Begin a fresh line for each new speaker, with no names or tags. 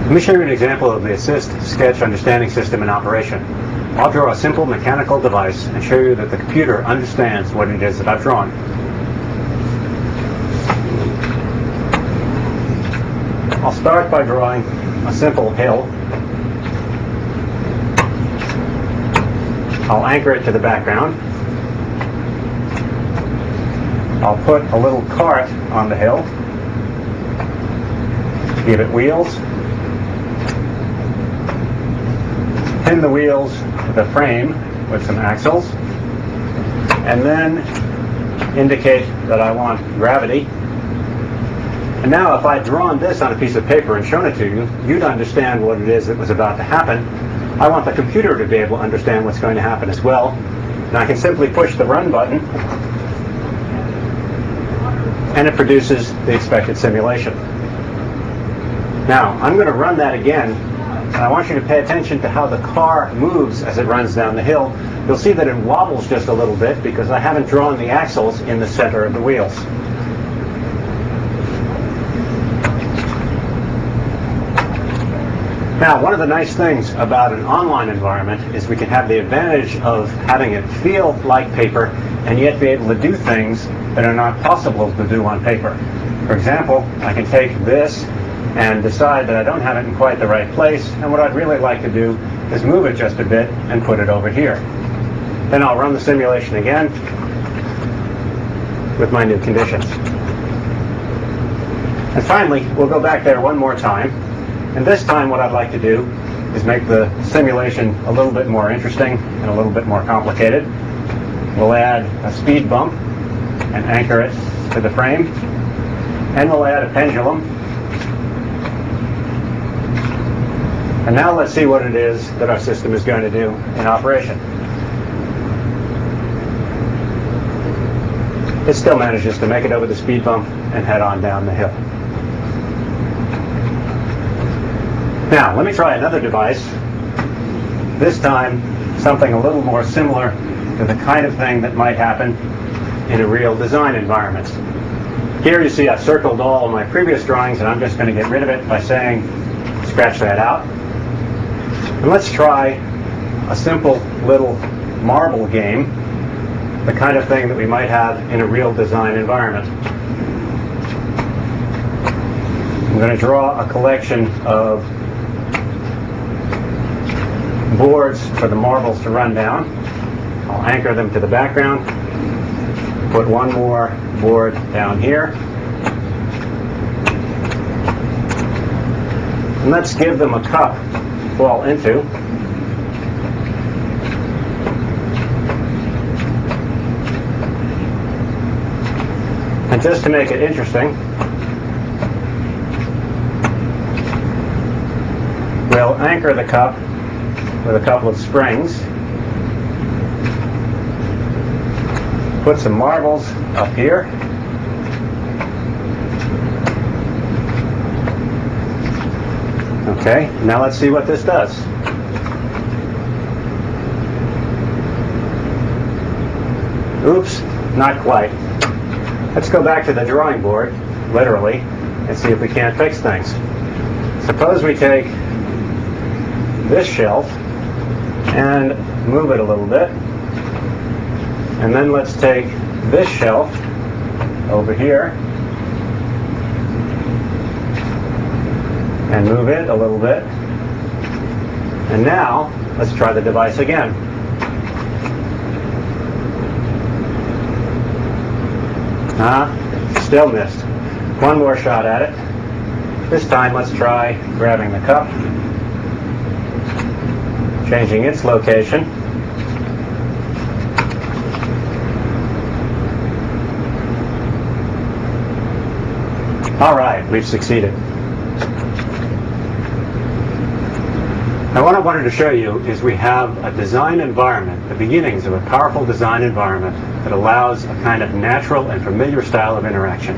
Let me show you an example of the Assist Sketch Understanding System in operation. I'll draw a simple mechanical device and show you that the computer understands what it is that I've drawn. I'll start by drawing a simple hill. I'll anchor it to the background. I'll put a little cart on the hill, give it wheels, pin the wheels to the frame with some axles, and then indicate that I want gravity. And now if I'd drawn this on a piece of paper and shown it to you, you'd understand what it is that was about to happen. I want the computer to be able to understand what's going to happen as well. And I can simply push the run button, and it produces the expected simulation. Now, I'm going to run that again, and I want you to pay attention to how the car moves as it runs down the hill. You'll see that it wobbles just a little bit because I haven't drawn the axles in the center of the wheels. Now, one of the nice things about an online environment is we can have the advantage of having it feel like paper and yet be able to do things that are not possible to do on paper. For example, I can take this and decide that I don't have it in quite the right place, and what I'd really like to do is move it just a bit and put it over here. Then I'll run the simulation again with my new conditions. And finally, we'll go back there one more time. And this time what I'd like to do is make the simulation a little bit more interesting and a little bit more complicated. We'll add a speed bump and anchor it to the frame. And we'll add a pendulum. And now let's see what it is that our system is going to do in operation. It still manages to make it over the speed bump and head on down the hill. Now, let me try another device. This time, something a little more similar to the kind of thing that might happen in a real design environment. Here you see I've circled all of my previous drawings, and I'm just going to get rid of it by saying, scratch that out. And let's try a simple little marble game, the kind of thing that we might have in a real design environment. I'm going to draw a collection of boards for the marbles to run down. I'll anchor them to the background, put one more board down here, and let's give them a cup to fall into. And just to make it interesting, we'll anchor the cup with a couple of springs, put some marbles up here, okay, now let's see what this does. Oops, not quite. Let's go back to the drawing board, literally, and see if we can't fix things. Suppose we take this shelf and move it a little bit. And then let's take this shelf over here and move it a little bit. And now, let's try the device again. Still missed. One more shot at it. This time, let's try grabbing the cup, changing its location. All right, we've succeeded. Now what I wanted to show you is we have a design environment, the beginnings of a powerful design environment that allows a kind of natural and familiar style of interaction.